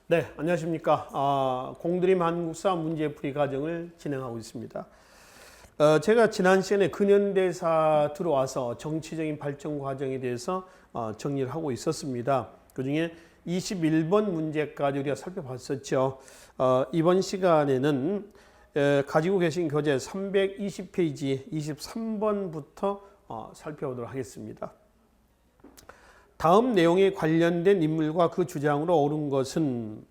네, 안녕하십니까. 공드림 한국사 문제풀이 과정을 진행하고 있습니다. 제가 지난 시간에 근현대사 들어와서 정치적인 발전 과정에 대해서 정리를 하고 있었습니다. 그중에 21번 문제까지 우리가 살펴봤었죠. 이번 시간에는 가지고 계신 교재 320페이지 23번부터 살펴보도록 하겠습니다. 다음 내용에 관련된 인물과 그 주장으로 옳은 것은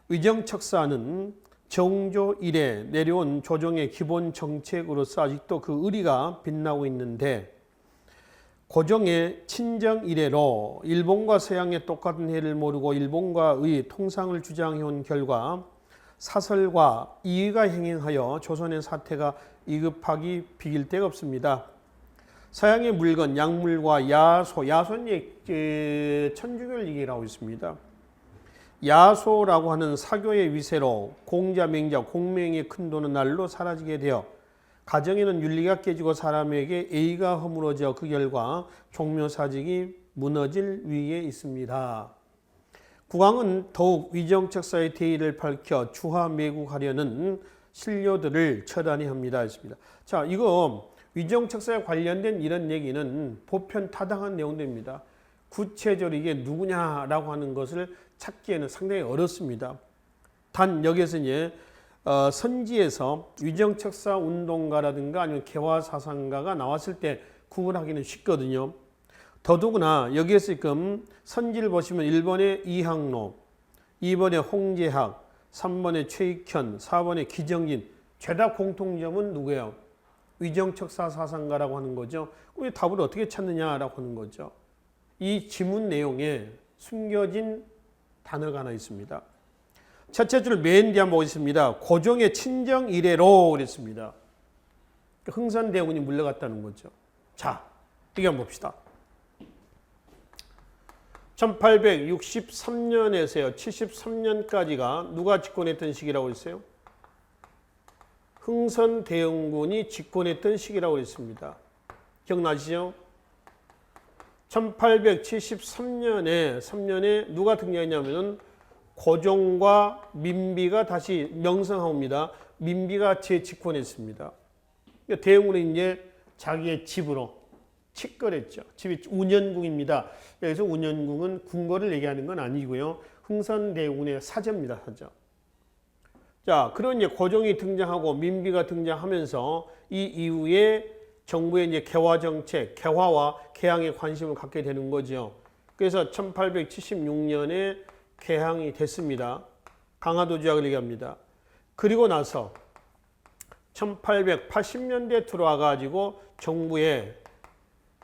위정척사는 정조 이래 내려온 조정의 기본 정책으로서 아직도 그 의리가 빛나고 있는데 고종의 친정 이래로 일본과 서양의 똑같은 해를 모르고 일본과의 통상을 주장해온 결과 사설과 이의가 행행하여 조선의 사태가 이급하기 비길 데가 없습니다. 서양의 물건, 약물과 야소는 천주교를 얘기하고 있습니다. 야소라고 하는 사교의 위세로 공자, 맹자, 공명의 큰 돈은 날로 사라지게 되어 가정에는 윤리가 깨지고 사람에게 예의가 허물어져 그 결과 종묘사직이 무너질 위기에 있습니다. 국왕은 더욱 위정척사의 대의를 밝혀 주화매국하려는 신료들을 처단히 합니다. 했습니다. 자, 이거 위정척사에 관련된 이런 얘기는 보편타당한 내용들입니다. 구체적으로 이게 누구냐라고 하는 것을 찾기에는 상당히 어렵습니다. 단 여기에서 이제 선지에서 위정척사 운동가라든가 아니면 개화사상가가 나왔을 때 구분하기는 쉽거든요. 더더구나 여기에서 지금 선지를 보시면 1번에 이항로, 2번에 홍제학, 3번에 최익현, 4번에 기정진, 죄다 공통점은 누구예요? 위정척사 사상가라고 하는 거죠. 이 답을 어떻게 찾느냐라고 하는 거죠. 이 지문 내용에 숨겨진 단어가 하나 있습니다. 첫째 줄 맨 뒤에 한번 보겠습니다. 고종의 친정 이래로 그랬습니다. 흥선대원이 물러갔다는 거죠. 자, 이게 한번 봅시다. 1863년에서요. 73년까지가 누가 집권했던 시기라고 했어요? 흥선대원군이 집권했던 시기라고 했습니다. 기억나시죠? 1873년에 누가 등장했냐면은 고종과 민비가 다시 명성하옵니다. 민비가 재집권했습니다. 그러니까 대원군이 이제 자기의 집으로 칙거했죠. 집이 운현궁입니다. 여기서 운현궁은 궁궐을 얘기하는 건 아니고요. 흥선대원군의 사저입니다. 사저. 자, 그런 이제 고종이 등장하고 민비가 등장하면서 이 이후에 정부의 이제 개화 정책, 개화와 개항에 관심을 갖게 되는 거죠. 그래서 1876년에 개항이 됐습니다. 강화도 조약을 얘기합니다. 그리고 나서 1880년대 들어와 가지고 정부의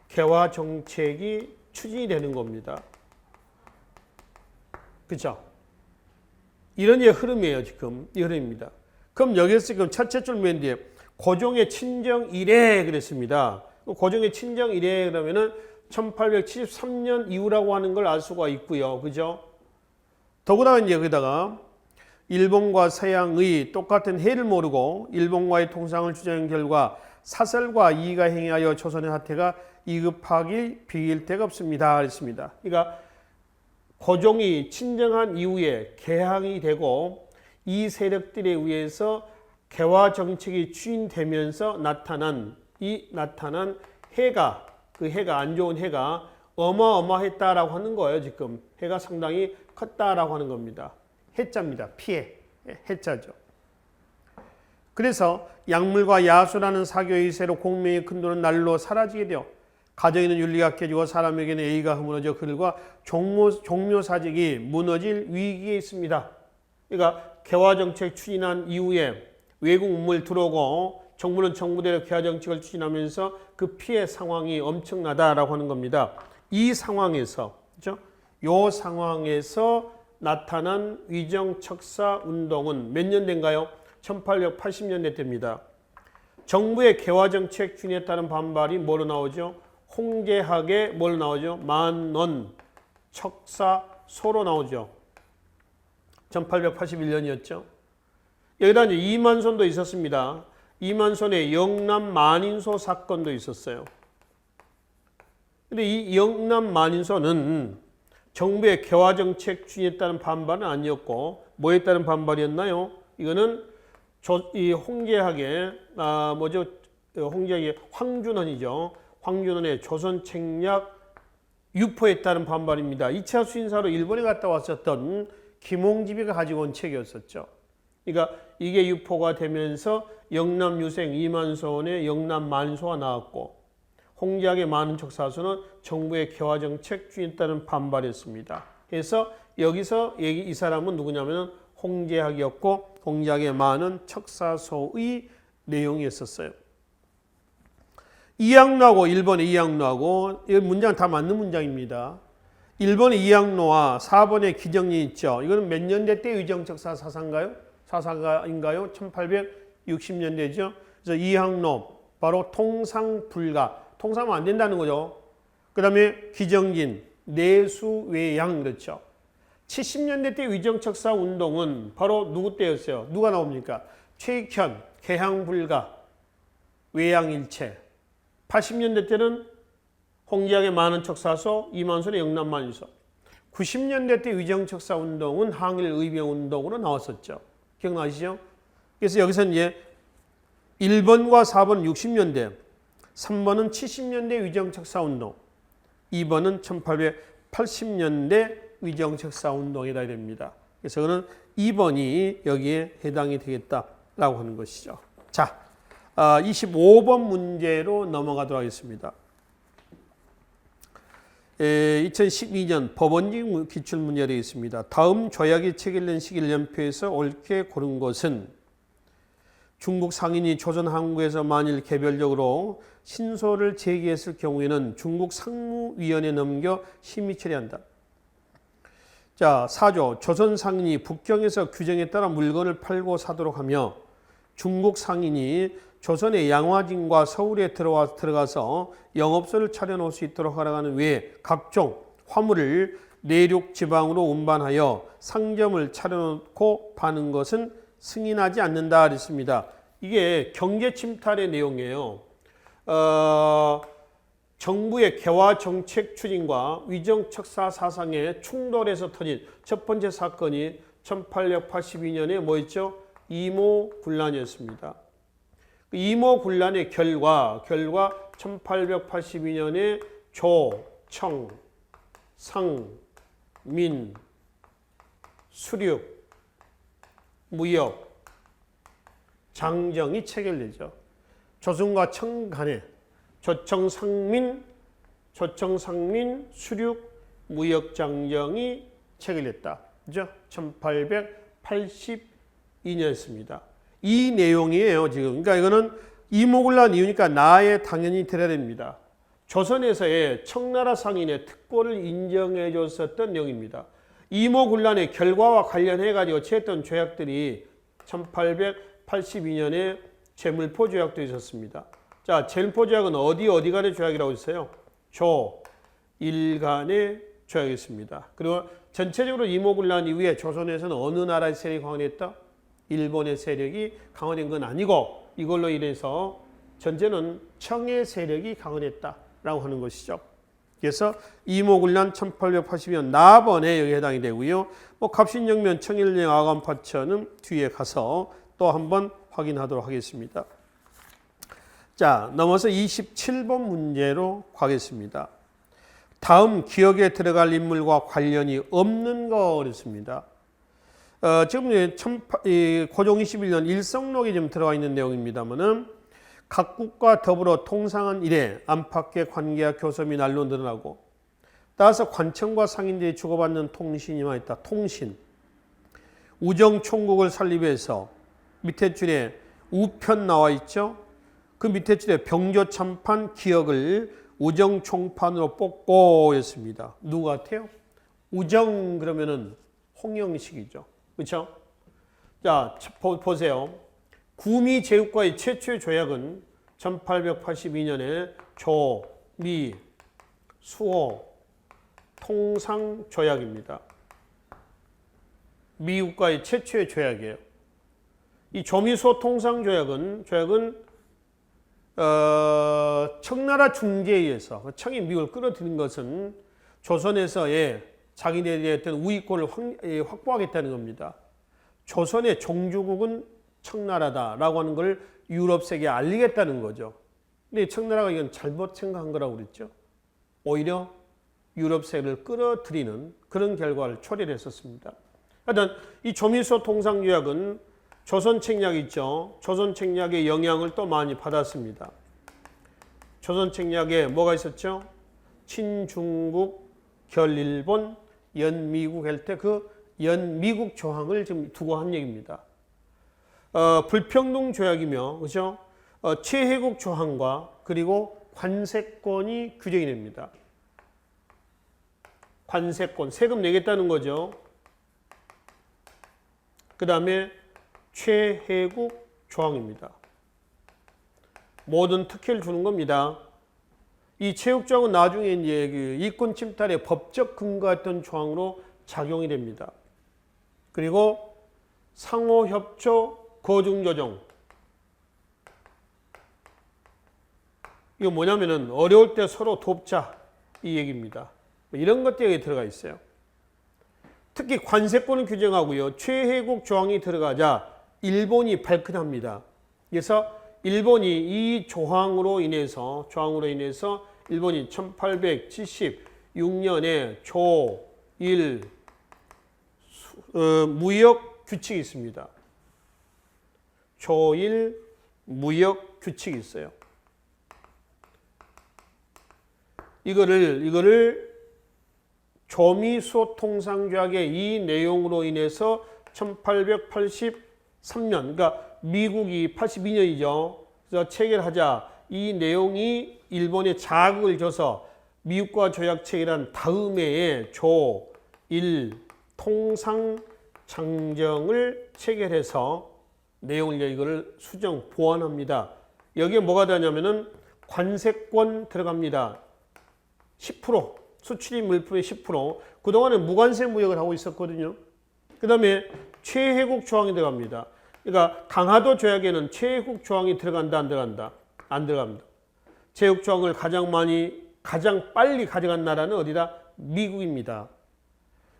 개화 정책이 추진이 되는 겁니다. 그렇죠? 이런 흐름이에요, 지금. 이 흐름입니다. 그럼 여기서 지금 첫째 줄 맨 뒤에 고종의 친정 이래 그랬습니다. 고종의 친정 이래 그러면은 1873년 이후라고 하는 걸 알 수가 있고요. 그죠? 더구나 이제 여기다가 일본과 서양의 똑같은 해를 모르고 일본과의 통상을 주장한 결과 사설과 이의가 행하여 조선의 사태가 이급하기 비길 데가 없습니다. 그랬습니다. 그러니까 고종이 친정한 이후에 개항이 되고 이 세력들에 의해서 개화 정책이 추진되면서 나타난 해가, 그 해가 안 좋은 해가 어마어마했다라고 하는 거예요. 지금 해가 상당히 컸다라고 하는 겁니다. 해자입니다. 피해, 해자죠. 그래서 약물과 야수라는 사교의 세로 공명의 큰 돈은 날로 사라지게 되어 가정에는 윤리가 깨지고 사람에게는 예의가 허물어져 그들과 종묘사직이 무너질 위기에 있습니다. 그러니까 개화정책 추진한 이후에 외국 문물 들어오고 정부는 정부대로 개화정책을 추진하면서 그 피해 상황이 엄청나다라고 하는 겁니다. 이 상황에서, 그렇죠? 이 상황에서 나타난 위정척사 운동은 몇 년 된가요? 1880년대 때입니다. 정부의 개화정책 추진에 따른 반발이 뭐로 나오죠? 홍제학의 뭘 나오죠? 만원 척사소로 나오죠. 1881년이었죠. 여기다 이제 이만손도 있었습니다. 이만손의 영남 만인소 사건도 있었어요. 근데 이 영남 만인소는 정부의 개화 정책 추진에 따른 반발은 아니었고 뭐에 따른 반발이었나요? 이거는 이 홍제학의 홍제학의 황준헌이죠. 황준헌의 조선 책략 유포에 따른 반발입니다. 2차 수인사로 일본에 갔다 왔었던 김홍집이가 가지고 온 책이었었죠. 그러니까 이게 유포가 되면서 영남유생 이만소원의 영남만소가 나왔고 홍제학의 많은 척사서는 정부의 개화정책 추진에 따른 반발이었습니다. 그래서 여기서 이 사람은 누구냐면 홍제학이었고 홍제학의 많은 척사서의 내용이었었어요. 이항로하고 일본의 이항로하고 이 문장 다 맞는 문장입니다. 1번의 이항로와 4번의 기정리 있죠. 이거는 몇 년대 때 위정척사 사상가요? 사사가인가요? 1860년대죠. 그래서 이항로 바로 통상불가. 통상하면 안 된다는 거죠. 그 다음에 기정진, 내수외양 그렇죠. 70년대 때 위정척사 운동은 바로 누구 때였어요? 누가 나옵니까? 최익현, 개항불가, 외양일체. 80년대 때는 홍제학의 많은 척사서, 이만순의 영남만일서. 90년대 때 위정척사 운동은 항일 의병 운동으로 나왔었죠. 기억나시죠? 그래서 여기서 이제 1번과 4번은 60년대, 3번은 70년대 위정척사 운동, 2번은 1880년대 위정척사 운동이라 됩니다. 그래서 그는 2번이 여기에 해당이 되겠다라고 하는 것이죠. 자, 25번 문제로 넘어가도록 하겠습니다. 2012년 법원직 기출문제가 되겠습니다. 다음 조약이 체결된 시기를 연표해서 옳게 고른 것은 중국 상인이 조선 항구에서 만일 개별적으로 신소를 제기했을 경우에는 중국 상무위원회에 넘겨 심의 처리한다. 자, 4조 조선 상인이 북경에서 규정에 따라 물건을 팔고 사도록 하며 중국 상인이 조선의 양화진과 서울에 들어가서 영업소를 차려놓을 수 있도록 허락하는 외에 각종 화물을 내륙 지방으로 운반하여 상점을 차려놓고 파는 것은 승인하지 않는다 그랬습니다. 이게 경제 침탈의 내용이에요. 정부의 개화 정책 추진과 위정척사 사상의 충돌에서 터진 첫 번째 사건이 1882년에 뭐였죠? 이모군란이었습니다. 이모군란의 결과 1882년에 조, 청, 상, 민, 수륙, 무역, 장정이 체결되죠. 조선과 청 간에 조청상민, 수륙, 무역장정이 체결됐다. 그죠? 1882년이었습니다. 이 내용이에요, 지금. 그러니까 이거는 이모군란 이유니까 나에 당연히 들어야 됩니다. 조선에서의 청나라 상인의 특권을 인정해 줬었던 내용입니다. 이모군란의 결과와 관련해가지고 취했던 조약들이 1882년에 제물포 조약도 있었습니다. 자, 제물포 조약은 어디 간의 조약이라고 했어요? 조, 일 간의 조약이었습니다. 그리고 전체적으로 이모군란 이후에 조선에서는 어느 나라의 세력이 강화됐다? 일본의 세력이 강화된 건 아니고 이걸로 인해서 전제는 청의 세력이 강화됐다라고 하는 것이죠. 그래서 이모군란 1882년 나번에 여기 해당이 되고요. 갑신정면 청일령 아간파천은 뒤에 가서 또 한번 확인하도록 하겠습니다. 자, 넘어서 27번 문제로 가겠습니다. 다음 기억에 들어갈 인물과 관련이 없는 거 그랬습니다. 지금 고종 21년 일성록에 좀 들어와 있는 내용입니다만은 각국과 더불어 통상한 이래 안팎의 관계와 교섭이 날로 늘어나고 따라서 관청과 상인들이 주고받는 통신이 많이 있다. 통신. 우정총국을 설립해서 밑에 줄에 우편 나와 있죠. 그 밑에 줄에 병조참판 기억을 우정총판으로 뽑고 했습니다. 누구 같아요? 우정 그러면은 홍영식이죠. 그렇죠? 자, 보세요. 구미 제국과의 최초의 조약은 1882년에 조, 미, 수호, 통상 조약입니다. 미국과의 최초의 조약이에요. 이 조미소 통상 조약은 청나라 중재에 의해서 청이 미국을 끌어들인 것은 조선에서의 자기네들의 어떤 우위권을 확보하겠다는 겁니다. 조선의 종주국은 청나라다라고 하는 걸 유럽 세계에 알리겠다는 거죠. 근데 청나라가 이건 잘못 생각한 거라고 그랬죠. 오히려 유럽 세계를 끌어들이는 그런 결과를 초래했었습니다. 하여튼 이 조미소 통상조약은 조선 책략 있죠. 조선 책략의 영향을 또 많이 받았습니다. 조선 책략에 뭐가 있었죠? 친중국, 결일본, 연미국 할 때 그 연미국 조항을 지금 두고 한 얘기입니다. 불평등 조약이며, 그죠? 최혜국 조항과 그리고 관세권이 규정이 됩니다. 관세권, 세금 내겠다는 거죠. 그 다음에 최혜국 조항입니다. 모든 특혜를 주는 겁니다. 이 최혜국 조항은 나중에 이제 그 이권 침탈의 법적 근거였던 조항으로 작용이 됩니다. 그리고 상호협조 거중조정. 이거 뭐냐면은 어려울 때 서로 돕자 이 얘기입니다. 이런 것들이 들어가 있어요. 특히 관세권을 규정하고요. 최혜국 조항이 들어가자 일본이 발끈합니다. 그래서 일본이 이 조항으로 인해서 일본이 1876년에 조1 무역 규칙이 있습니다. 조1 무역 규칙이 있어요. 이거를 조미소 통상조약의 이 내용으로 인해서 1883년, 그러니까 미국이 82년이죠. 그래서 체결하자 이 내용이 일본에 자극을 줘서 미국과 조약 체결한 다음 해에 조1 통상장정을 체결해서 내용을 이거를 수정 보완합니다. 여기에 뭐가 되냐면은 관세권 들어갑니다. 10%, 수출입 물품의 10%. 그동안은 무관세 무역을 하고 있었거든요. 그 다음에 최혜국 조항이 들어갑니다. 그러니까 강화도 조약에는 최혜국 조항이 들어간다, 안 들어간다? 안 들어갑니다. 최혜국 조항을 가장 빨리 가져간 나라는 어디다? 미국입니다.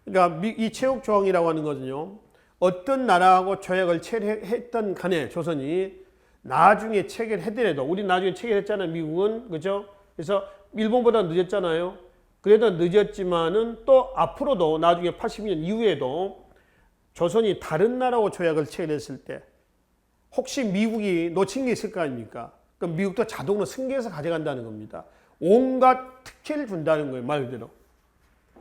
그러니까 이 최혜국 조항이라고 하는 것은요, 어떤 나라하고 조약을 체결했던 간에 조선이 나중에 체결했더라도, 우리 나중에 체결했잖아요, 미국은. 그죠? 그래서 일본보다 늦었잖아요. 그래도 늦었지만은 또 앞으로도 나중에 80년 이후에도 조선이 다른 나라하고 조약을 체결했을 때 혹시 미국이 놓친 게 있을 거 아닙니까? 그럼 미국도 자동으로 승계해서 가져간다는 겁니다. 온갖 특혜를 준다는 거예요, 말 그대로.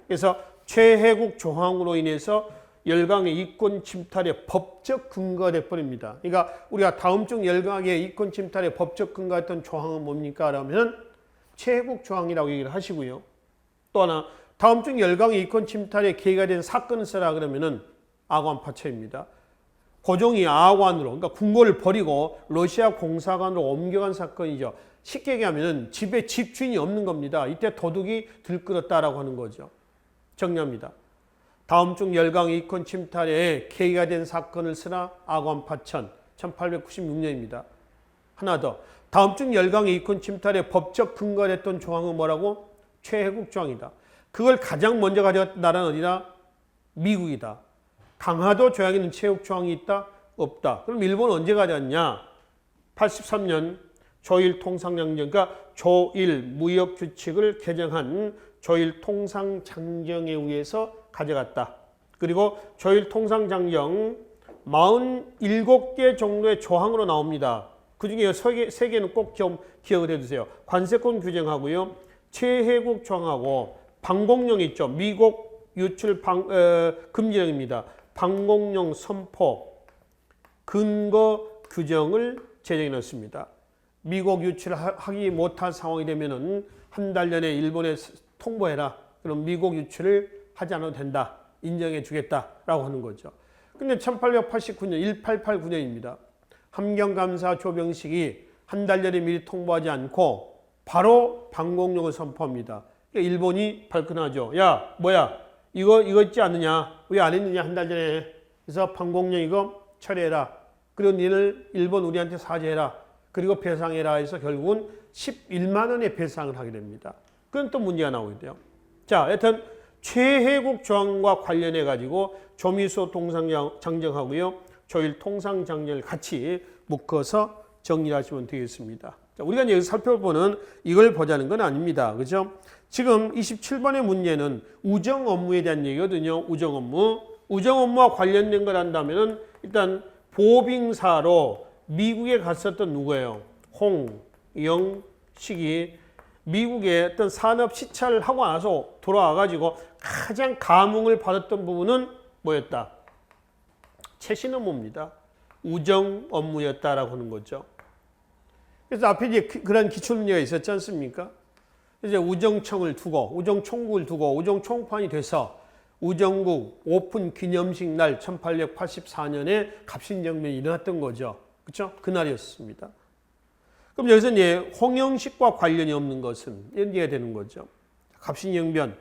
그래서 최혜국 조항으로 인해서 열강의 이권 침탈의 법적 근거가 돼버립니다. 그러니까 우리가 다음 중 열강의 이권 침탈의 법적 근거였던 조항은 뭡니까? 그러면 최혜국 조항이라고 얘기를 하시고요. 또 하나, 다음 중 열강의 이권 침탈에 계기가 된 사건을 써라 그러면은 아관파처입니다. 고종이 아관으로, 그러니까 궁궐을 버리고 러시아 공사관으로 옮겨간 사건이죠. 쉽게 얘기하면은 집에 집주인이 없는 겁니다. 이때 도둑이 들끓었다라고 하는 거죠. 정리합니다. 다음 중 열강 이권 침탈에 계기가 된 사건을 쓰라 아관파천 1896년입니다. 하나 더. 다음 중 열강 이권 침탈에 법적 근거가 됐던 조항은 뭐라고? 최혜국 조항이다. 그걸 가장 먼저 가져갔던 나라는 어디다? 미국이다. 강화도 조약에는 최혜국 조항이 있다? 없다. 그럼 일본은 언제 가져왔냐? 83년 조일 통상장정, 그러니까 조일 무역 규칙을 개정한 조일 통상장정에 의해서 가져갔다. 그리고 조일 통상장정 47개 정도의 조항으로 나옵니다. 그 중에 3개는 꼭 기억을 해두세요. 관세권 규정하고요. 최혜국 조항하고 방공령 있죠. 미국 유출 금지령입니다. 방공령 선포 근거 규정을 제정해 놓습니다. 미국 유출하기 못한 상황이 되면은 한 달 전에 일본에 통보해라. 그럼 미국 유출을 하지 않아도 된다. 인정해 주겠다라고 하는 거죠. 근데 1889년, 1889년입니다. 함경감사 조병식이 한 달 전에 미리 통보하지 않고 바로 방공령을 선포합니다. 그러니까 일본이 발끈하죠. 야, 뭐야? 이거 있지 않느냐? 왜 안 했느냐? 한 달 전에. 그래서 방공령 이거 처리해라. 그리고 니를 일본 우리한테 사죄해라. 그리고 배상해라 해서 결국은 11만 원의 배상을 하게 됩니다. 그건 또 문제가 나오게 돼요. 자, 여튼 최혜국 조항과 관련해 가지고 조미소 통상장정하고요, 조일 통상장정을 같이 묶어서 정리하시면 되겠습니다. 자, 우리가 여기서 살펴보는 이걸 보자는 건 아닙니다. 그죠? 지금 27번의 문제는 우정 업무에 대한 얘기거든요. 우정 업무. 우정 업무와 관련된 걸 한다면은 일단 보빙사로 미국에 갔었던 누구예요? 홍영식이 미국에 어떤 산업 시찰을 하고 나서 돌아와 가지고 가장 감흥을 받았던 부분은 뭐였다? 최신 업무입니다. 우정 업무였다라고 하는 거죠. 그래서 앞에 이제 그런 기출문제가 있었지 않습니까? 이제 우정청을 두고, 우정총국을 두고, 우정총판이 돼서 우정국 오픈 기념식 날 1884년에 갑신정변이 일어났던 거죠. 그렇죠? 그날이었습니다. 그럼 여기서 이제 홍영식과 관련이 없는 것은 이런 얘기가 되는 거죠. 갑신정변,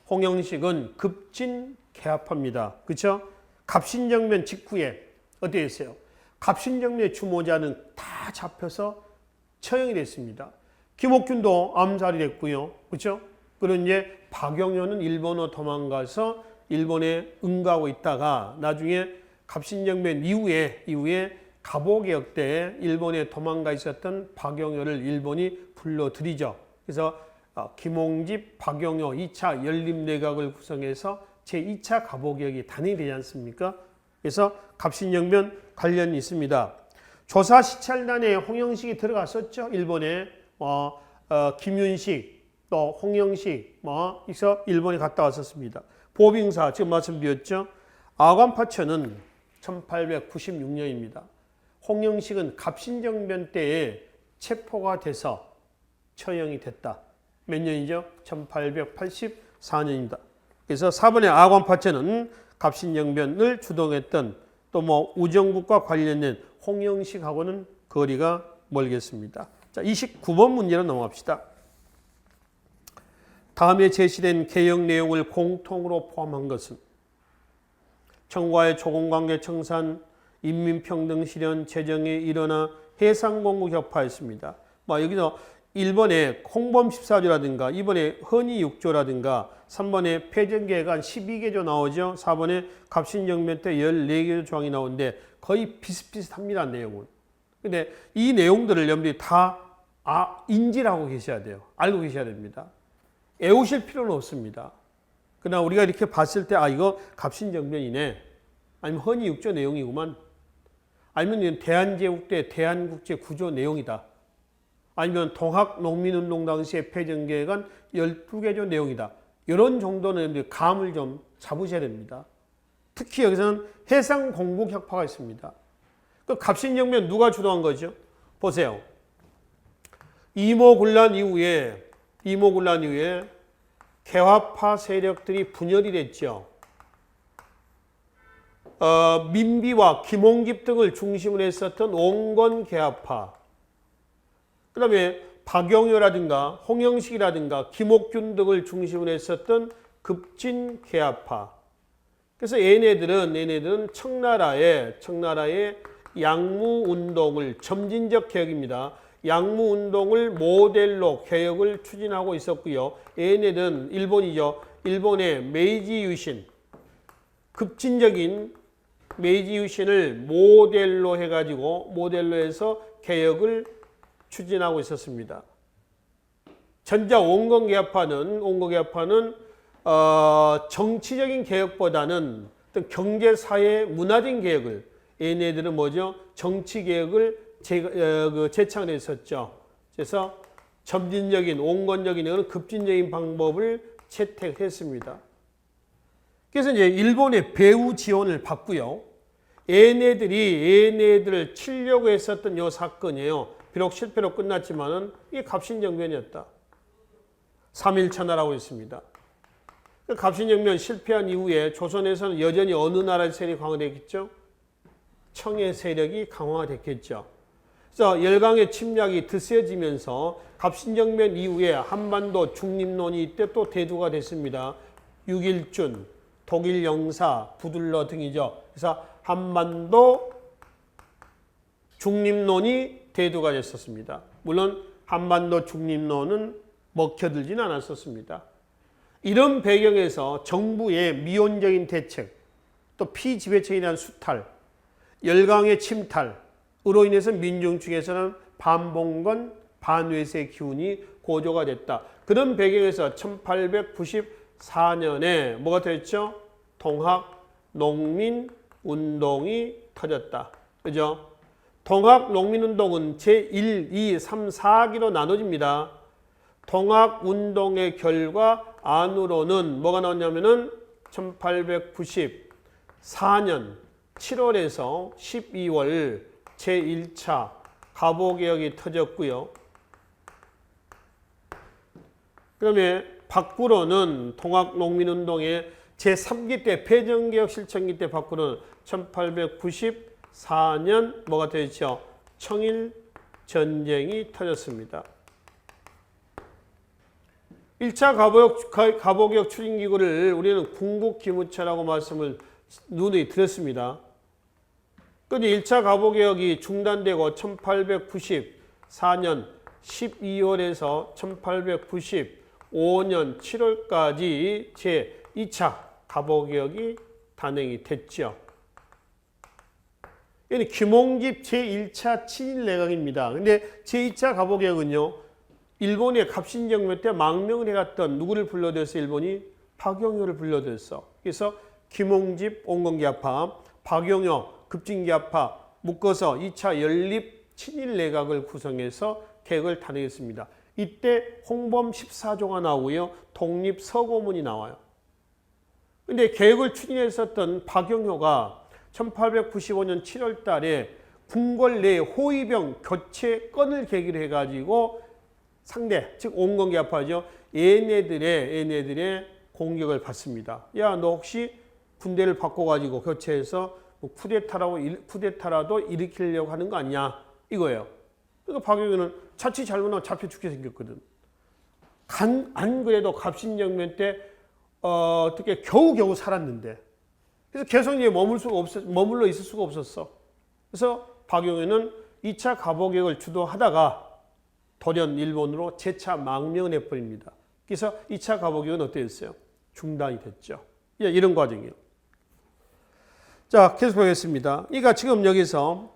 홍영식은 급진개합합니다. 그렇죠? 갑신정변 직후에 어떻게 했어요? 갑신정변의 주모자는 다 잡혀서 처형이 됐습니다. 김옥균도 암살이 됐고요. 그렇죠? 그런 이제 박영효는 일본으로 도망가서 일본에 응가하고 있다가 나중에 갑신정변 이후에 갑오개혁 때 일본에 도망가 있었던 박영효를 일본이 불러들이죠. 그래서 김홍집, 박영효 2차 연립내각을 구성해서 제2차 갑오개혁이 단행이 되지 않습니까? 그래서 갑신정변 관련이 있습니다. 조사시찰단에 홍영식이 들어갔었죠. 일본에 김윤식 또 홍영식 그래서 일본에 갔다 왔었습니다. 보빙사 지금 말씀드렸죠. 아관파천은 1896년입니다. 홍영식은 갑신정변 때에 체포가 돼서 처형이 됐다. 몇 년이죠? 1884년입니다. 그래서 4번의 아관파천은 갑신정변을 주동했던 또 우정국과 관련된 홍영식하고는 거리가 멀겠습니다. 자, 29번 문제로 넘어갑시다. 다음에 제시된 개혁 내용을 공통으로 포함한 것은 청과의 조공관계 청산, 인민평등 실현, 재정의 일원화, 해상공국협파였습니다. 여기서 1번에 홍범 14조라든가 2번에 헌의 6조라든가 3번에 폐정계획안 12개조 나오죠. 4번에 갑신정변 때 14개조 조항이 나오는데 거의 비슷비슷합니다. 내용은. 근데 이 내용들을 여러분들이 다 인지를 하고 계셔야 돼요. 알고 계셔야 됩니다. 애우실 필요는 없습니다. 그러나 우리가 이렇게 봤을 때 이거 갑신정변이네. 아니면 헌의 6조 내용이구만. 아니면 대한제국 때 대한국제 구조 내용이다. 아니면 동학농민운동 당시의 폐정계획안 12개조 내용이다. 이런 정도는 감을 좀 잡으셔야 됩니다. 특히 여기서는 해상공국협파가 있습니다. 그 갑신정변 누가 주도한 거죠? 보세요. 이모군란 이후에 개화파 세력들이 분열이 됐죠. 민비와 김홍집 등을 중심으로 했었던 온건개화파, 그 다음에 박영효라든가 홍영식이라든가 김옥균 등을 중심으로 했었던 급진개화파. 그래서 얘네들은 청나라의 양무운동을 점진적 개혁입니다. 양무운동을 모델로 개혁을 추진하고 있었고요. 얘네들은 일본이죠. 일본의 메이지 유신, 급진적인 메이지 유신을 모델로 해서 개혁을 추진하고 있었습니다. 전자 온건개화파는 정치적인 개혁보다는 어떤 경제, 사회, 문화적인 개혁을, 얘네들은 뭐죠? 정치 개혁을 제창을 했었죠. 그래서 점진적인, 온건적인, 급진적인 방법을 채택했습니다. 그래서 이제 일본의 배후 지원을 받고요. 얘네들을 치려고 했었던 이 사건이에요. 비록 실패로 끝났지만은 이게 갑신정변이었다. 3.1천하라고 했습니다. 갑신정변 실패한 이후에 조선에서는 여전히 어느 나라의 세력이 강화됐겠죠? 청의 세력이 강화됐겠죠. 그래서 열강의 침략이 드세어지면서 갑신정변 이후에 한반도 중립론이 이때 또 대두가 됐습니다. 육일준, 독일 영사, 부들러 등이죠. 그래서 한반도 중립론이 대두가 됐었습니다. 물론 한반도 중립론은 먹혀들지는 않았었습니다. 이런 배경에서 정부의 미온적인 대책, 또 피지배층에 대한 수탈, 열강의 침탈으로 인해서 민중 중에서는 반봉건, 반외세 기운이 고조가 됐다. 그런 배경에서 1894년에 뭐가 됐죠? 통학농민운동이 터졌다. 그죠? 통학농민운동은 제1, 2, 3, 4기로 나눠집니다. 통학운동의 결과 안으로는 뭐가 나왔냐면은 1894년 7월에서 12월 제1차 갑오개혁이 터졌고요. 그다음에 밖으로는 통학농민운동의 제3기 때 폐정개혁 실천기 때 밖으로는 1894년 뭐가 되죠? 청일전쟁이 터졌습니다. 1차 갑오개혁 추진기구를 우리는 궁극기무처라고 말씀을 누누이 드렸습니다. 그런데 1차 갑오개혁이 중단되고 1894년 12월에서 1895년 7월까지 제2차 갑오개혁이 단행이 됐죠. 이는 김홍집 제1차 친일내각입니다. 근데 제2차 갑오개혁은요, 일본의 갑신정변 때 망명을 해갔던 누구를 불러들였어? 일본이 박용효를 불러들였어. 그래서 김홍집 온건기아파, 박용효 급진기아파 묶어서 2차 연립 친일내각을 구성해서 개혁을 단행했습니다. 이때 홍범 14조가 나오고요. 독립서고문이 나와요. 근데 개혁을 추진했었던 박용효가 1895년 7월 달에 궁궐 내 호위병 교체 건을 계기로 해가지고 상대, 즉 온건기아파죠. 얘네들의 공격을 받습니다. 야, 너 혹시 군대를 바꿔가지고 교체해서 뭐 쿠데타라도 일으키려고 하는 거 아니냐? 이거예요. 그러니까 박용효는 자칫 잘못하면 잡혀 죽게 생겼거든. 안 그래도 갑신정변 때 어떻게 겨우겨우 살았는데, 그래서 계속 이제 머물러 있을 수가 없었어. 그래서 박용효는 2차 갑오개혁을 주도하다가 돌연 일본으로 재차 망명을 해버립니다. 그래서 2차 갑오개혁은 어땠어요? 중단이 됐죠. 이런 과정이에요. 자, 계속 보겠습니다. 그러니까 지금 여기서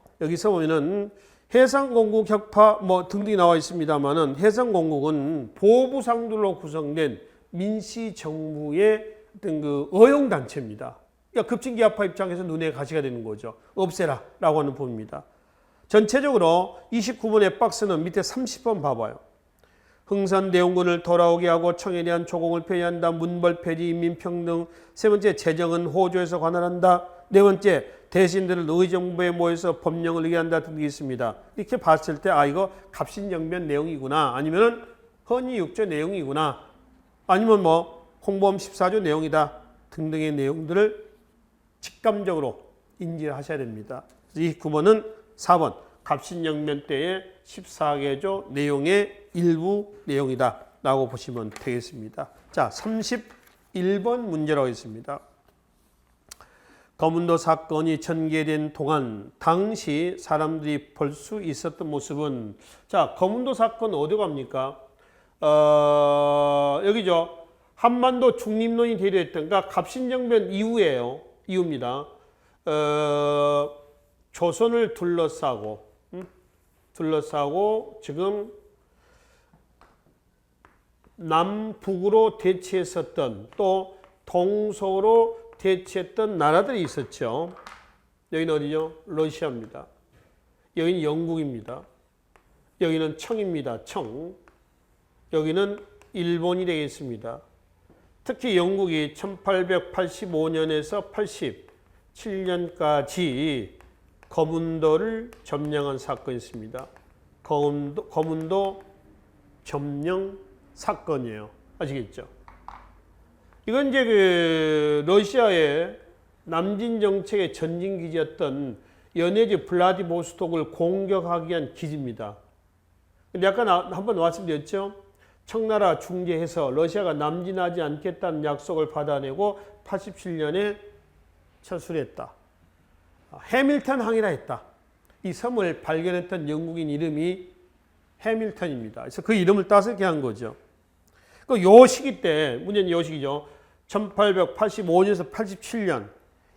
보면은 해상공국 혁파 뭐 등등이 나와 있습니다만은 해상공국은 보부상들로 구성된 민시정부의 어떤 그 어용단체입니다. 그러니까 급진기아파 입장에서 눈에 가시가 되는 거죠. 없애라라고 하는 법입니다. 전체적으로 29번의 박스는 밑에 30번 봐봐요. 흥선대원군을 돌아오게 하고 청에 대한 조공을 폐지한다. 문벌 폐지, 인민평등. 세 번째, 재정은 호조에서 관할한다. 네 번째, 대신들을 의정부에 모여서 법령을 의결한다 등등이 있습니다. 이렇게 봤을 때 이거 갑신정변 내용이구나. 아니면 헌의육조 내용이구나. 아니면 뭐 홍범 14조 내용이다. 등등의 내용들을 직감적으로 인지를 하셔야 됩니다. 이 9번은 4번 갑신정변 때의 14개조 내용의 일부 내용이다 라고 보시면 되겠습니다. 자, 31번 문제라고 있습니다. 거문도 사건이 전개된 동안 당시 사람들이 볼 수 있었던 모습은, 자, 거문도 사건 어디 갑니까? 여기죠. 한반도 중립론이 대두했던, 그러니까 갑신정변 이후입니다. 조선을 둘러싸고 지금 남북으로 대치했었던, 또 동서로 대치했던 나라들이 있었죠. 여기는 어디죠? 러시아입니다. 여기는 영국입니다. 여기는 청입니다. 청. 여기는 일본이 되겠습니다. 특히 영국이 1885년에서 87년까지 거문도를 점령한 사건이 있습니다. 거문도 점령 사건이에요. 아시겠죠? 이건 이제 그 러시아의 남진 정책의 전진 기지였던 연해지 블라디보스톡을 공격하기 위한 기지입니다. 근데 아까 한번 말씀드렸죠? 청나라 중재해서 러시아가 남진하지 않겠다는 약속을 받아내고 87년에 철수를 했다. 해밀턴 항이라 했다. 이 섬을 발견했던 영국인 이름이 해밀턴입니다. 그래서 그 이름을 따서 이렇게 한 거죠. 그 요 시기 때, 문제는 요 시기죠. 1885년에서 87년.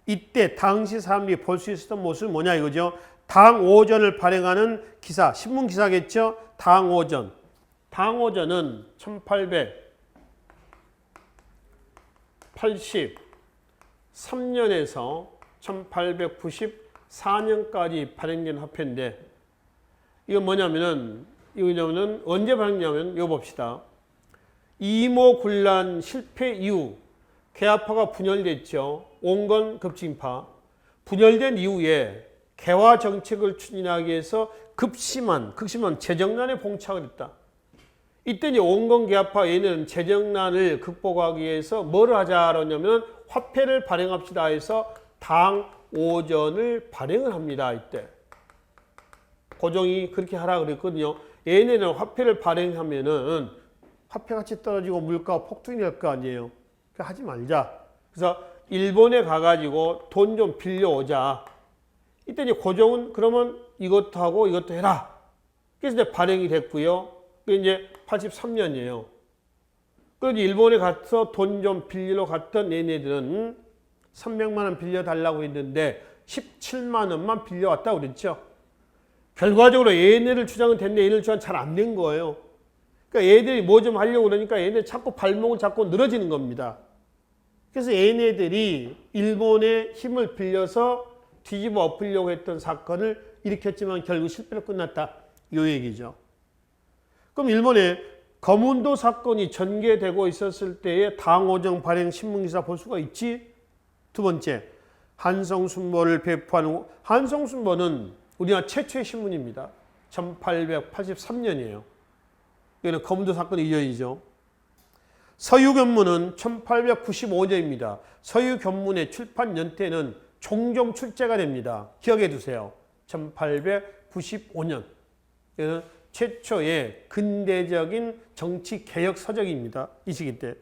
이때 당시 사람들이 볼 수 있었던 모습은 뭐냐 이거죠. 당오전을 발행하는 기사, 신문 기사겠죠. 당오전. 당오전은 1883년에서 1894년까지 발행된 화폐인데, 이건 뭐냐면은, 언제 발행되냐면, 이거 봅시다. 이모군란 실패 이후 개화파가 분열됐죠. 온건 급진파. 분열된 이후에 개화 정책을 추진하기 위해서 극심한 재정난에 봉착을 했다. 이때 이제 온건 개화파 얘는 재정난을 극복하기 위해서 뭐를 하자라고 하냐면 화폐를 발행합시다 해서 당오전을 발행을 합니다. 이때. 고종이 그렇게 하라 그랬거든요. 얘네는 화폐를 발행하면은 화폐가치 떨어지고 물가가 폭등이 될 거 아니에요. 그러니까 하지 말자. 그래서 일본에 가가지고 돈 좀 빌려오자. 이때 이제 고종은 그러면 이것도 하고 이것도 해라. 그래서 이제 발행이 됐고요. 그게 이제 83년이에요. 그래서 일본에 가서 돈 좀 빌리러 갔던 얘네들은 300만 원 빌려달라고 했는데 17만 원만 빌려왔다고 그랬죠. 결과적으로 얘네들 주장은 됐는데 얘네들 주장은 잘 안 된 거예요. 그러니까 얘들이 뭐 좀 하려고 그러니까 얘네 자꾸 발목을 잡고 늘어지는 겁니다. 그래서 얘네들이 일본의 힘을 빌려서 뒤집어 엎으려고 했던 사건을 일으켰지만 결국 실패로 끝났다. 이 얘기죠. 그럼 일본에 거문도 사건이 전개되고 있었을 때의 당오정 발행 신문기사 볼 수가 있지. 두 번째, 한성순보를 배포하는, 한성순보는 우리나라 최초의 신문입니다. 1883년이에요. 이거는 거문도 사건의 이전이죠. 서유견문은 1895년입니다. 서유견문의 출판 연태는 종종 출제가 됩니다. 기억해 두세요. 1895년. 이거는 최초의 근대적인 정치 개혁 서적입니다. 이 시기 때.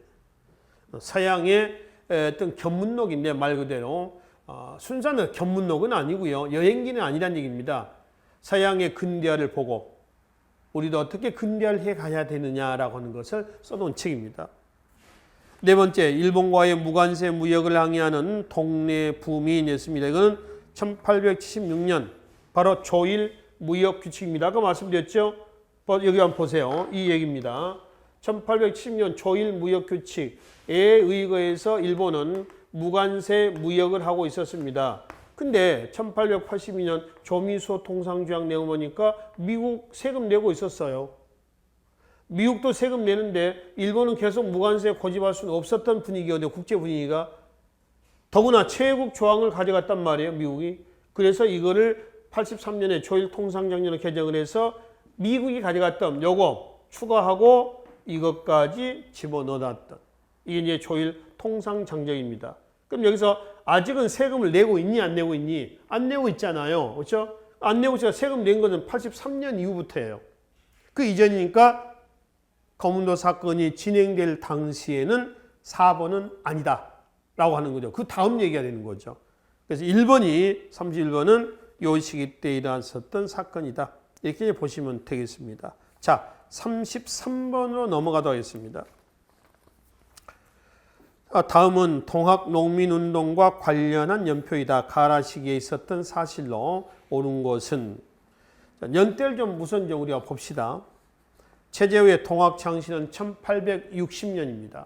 서양의 어떤 견문록인데 말 그대로 순수한 견문록은 아니고요. 여행기는 아니란 얘기입니다. 서양의 근대화를 보고 우리도 어떻게 근대화를 해가야 되느냐라고 하는 것을 써놓은 책입니다. 네 번째, 일본과의 무관세 무역을 항의하는 동네 부민이었습니다. 이거는 1876년 바로 조일 무역 규칙입니다. 아까 말씀드렸죠? 여기 한번 보세요. 이 얘기입니다. 1870년 조일 무역 규칙에 의거해서 일본은 무관세 무역을 하고 있었습니다. 근데 1882년 조미소 통상조약 내용 보니까 미국 세금 내고 있었어요. 미국도 세금 내는데 일본은 계속 무관세 고집할 수는 없었던 분위기였는데 국제 분위기가 더구나 최애국 조항을 가져갔단 말이에요. 미국이. 그래서 이거를 83년에 조일 통상장령을 개정을 해서 미국이 가져갔던 요거 추가하고 이것까지 집어넣었던 이게 이제 조일 통상장령입니다. 그럼 여기서 아직은 세금을 내고 있니 안 내고 있니? 안 내고 있잖아요. 그렇죠? 안 내고 있잖아. 세금 낸 것은 83년 이후부터예요. 그 이전이니까 거문도 사건이 진행될 당시에는 4번은 아니다 라고 하는 거죠. 그 다음 얘기가 되는 거죠. 그래서 1번이 31번은 요 시기 때 일어났었던 사건이다. 이렇게 보시면 되겠습니다. 자, 33번으로 넘어가도록 하겠습니다. 다음은 동학농민운동과 관련한 연표이다. 가라 시기에 있었던 사실로 옳은 것은 연대를 좀 우선 우리가 봅시다. 최재우의 동학창시는 1860년입니다.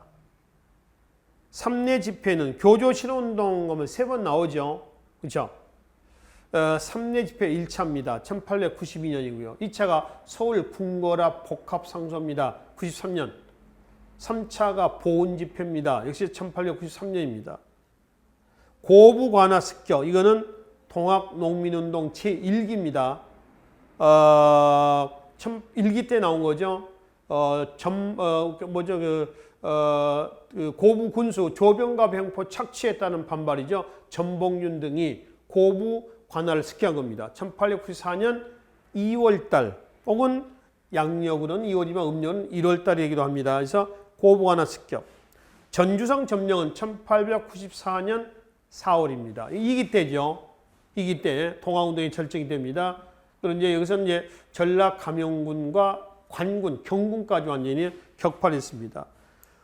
3내 집회는 교조실운동 하면 3번 나오죠. 그렇죠? 3내 집회 1차입니다. 1892년이고요. 2차가 서울 궁궐앞 복합상소입니다. 93년. 3차가 보훈집회입니다. 역시 1893년입니다. 고부관화 습격, 이거는 동학농민운동 제1기입니다. 1기 때 나온 거죠. 고부 군수 조병갑 행포 착취했다는 반발이죠. 전봉윤 등이 고부 관할을 습격한 겁니다. 1894년 2월달 혹은 양력으로는 2월이면 음력은 1월달이기도 합니다. 그래서 고부 관할 습격. 전주성 점령은 1894년 4월입니다. 이기 때죠. 이기 때 동학운동이 결정이 됩니다. 그런데 여기서 이제 전라 감영군과 관군, 경군까지 완전히 격파했습니다.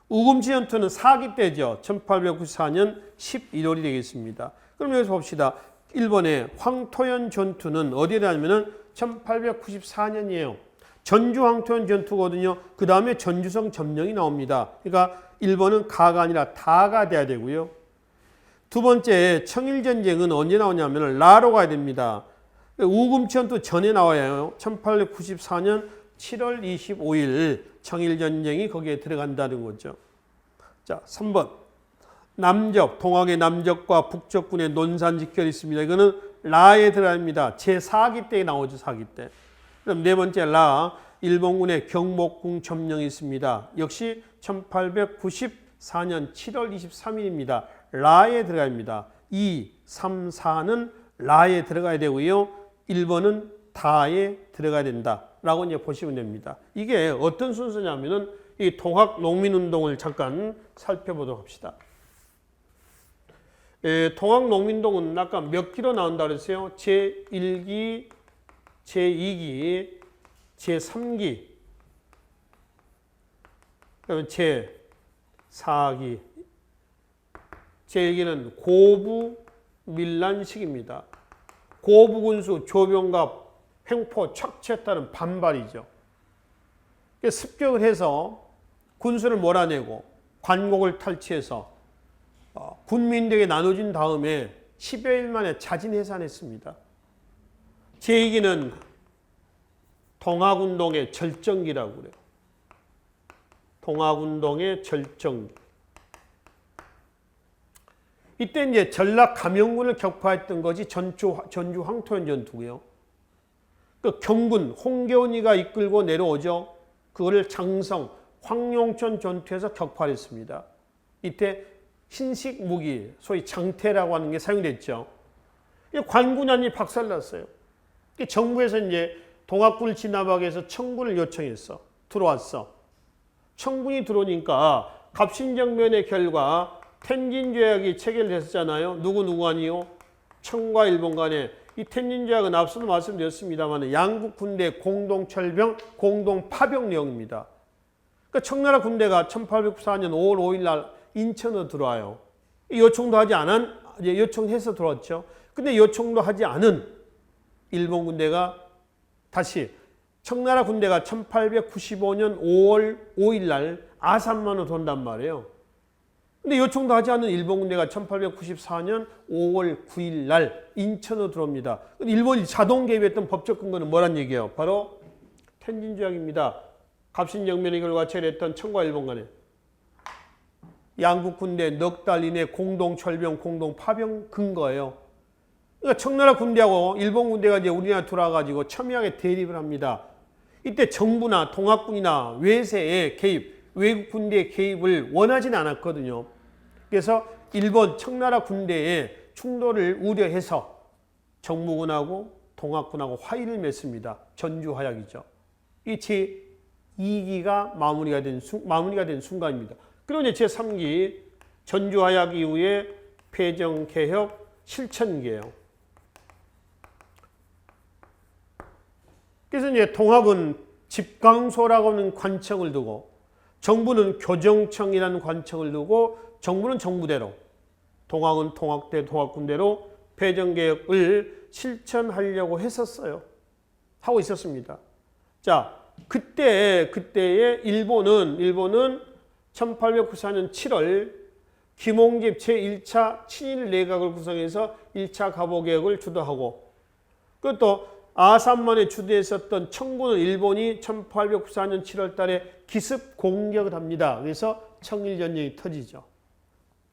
우금치 전투는 4기 때죠. 1894년 11월이 되겠습니다. 그럼 여기서 봅시다. 1번의 황토현 전투는 어디에 나냐면은 1894년이에요. 전주 황토현 전투거든요. 그 다음에 전주성 점령이 나옵니다. 그러니까 1번은 가가 아니라 다가 돼야 되고요. 두 번째 청일전쟁은 언제 나오냐면 라로 가야 됩니다. 우금치 전투 전에 나와요. 1894년 7월 25일 청일전쟁이 거기에 들어간다는 거죠. 자, 3번. 남적, 동학의 남적과 북적군의 논산 직결이 있습니다. 이거는 라에 들어갑니다. 제4기 때 나오죠, 4기 때. 그럼 네 번째 라, 일본군의 경복궁 점령이 있습니다. 역시 1894년 7월 23일입니다. 라에 들어갑니다. 2, 3, 4는 라에 들어가야 되고요. 1번은 다에 들어가야 된다라고 이제 보시면 됩니다. 이게 어떤 순서냐면은 이 동학 농민운동을 잠깐 살펴보도록 합시다. 동학 농민운동은 아까 몇 기로 나온다 그랬어요? 제1기, 제2기, 제3기, 그다음에 제4기. 제1기는 고부 밀란식입니다. 고부군수, 조병갑, 횡포, 척취에 따른 반발이죠. 습격을 해서 군수를 몰아내고 관곡을 탈취해서 군민들에게 나눠진 다음에 10여일 만에 자진해산했습니다. 제2기는 동학운동의 절정기라고 그래요. 동학운동의 절정기. 이때 이제 전라 감영군을 격파했던 것이 전주 황토현 전투고요. 그 경군 홍계원이가 이끌고 내려오죠. 그거를 장성 황룡천 전투에서 격파했습니다. 이때 흰식 무기, 소위 장태라고 하는 게 사용됐죠. 관군안이 박살났어요. 정부에서 이제 동학군을 진압하기 위해서 청군을 요청했어. 들어왔어. 청군이 들어오니까 갑신정변의 결과 텐진조약이 체결됐었잖아요. 누구 아니요? 청과 일본 간에. 이 텐진조약은 앞서도 말씀드렸습니다만 양국 군대 공동철병, 공동파병 내용입니다. 그러니까 청나라 군대가 1894년 5월 5일 날 인천으로 들어와요. 요청도 하지 않은, 요청해서 들어왔죠. 근데 요청도 하지 않은 일본 군대가 다시 청나라 군대가 1895년 5월 5일 날 아산만으로 돈단 말이에요. 근데 요청도 하지 않은 일본 군대가 1894년 5월 9일 날 인천으로 들어옵니다. 일본이 자동 개입했던 법적 근거는 뭐란 얘기예요? 바로 텐진조약입니다. 갑신정변의 결과 체결했던 청과 일본 간에 양국 군대 넉 달 이내 공동 철병, 공동 파병 근거예요. 그러니까 청나라 군대하고 일본 군대가 이제 우리나라 들어와가지고 첨예하게 대립을 합니다. 이때 정부나 동학군이나 외세의 개입, 외국 군대의 개입을 원하진 않았거든요. 그래서 일본 청나라 군대의 충돌을 우려해서 정부군하고 동학군하고 화의를 맺습니다. 전주화약이죠. 이 제2기가 마무리가 된 순간입니다. 그리고 이제 제3기 전주화약 이후에 폐정개혁 실천기예요. 그래서 이제 동학은 집강소라고 하는 관청을 두고 정부는 교정청이라는 관청을 두고 정부는 정부대로 동학은 동학군대로 폐정개혁을 실천하려고 했었어요. 하고 있었습니다. 자, 그때의 일본은 1894년 7월 김홍집 제1차 친일 내각을 구성해서 1차 갑오개혁을 주도하고 그것도 아산만에 주도했었던 청군은 일본이 1894년 7월 달에 기습 공격을 합니다. 그래서 청일전쟁이 터지죠.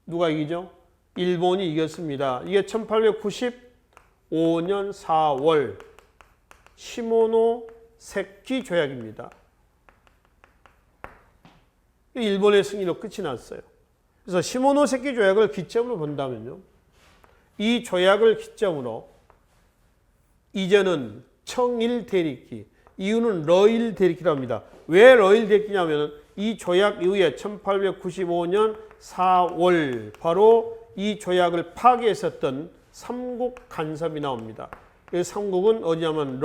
누가 이기죠? 일본이 이겼습니다. 이게 1895년 4월 시모노세키 조약입니다. 일본의 승리로 끝이 났어요. 그래서 시모노세키 조약을 기점으로 본다면요. 이 조약을 기점으로 이제는 청일 대립기, 이유는 러일 대립기라고 합니다. 왜 러일 대립기냐면 이 조약 이후에 1895년 4월 바로 이 조약을 파기했었던 삼국 간섭이 나옵니다. 이 삼국은 어디냐면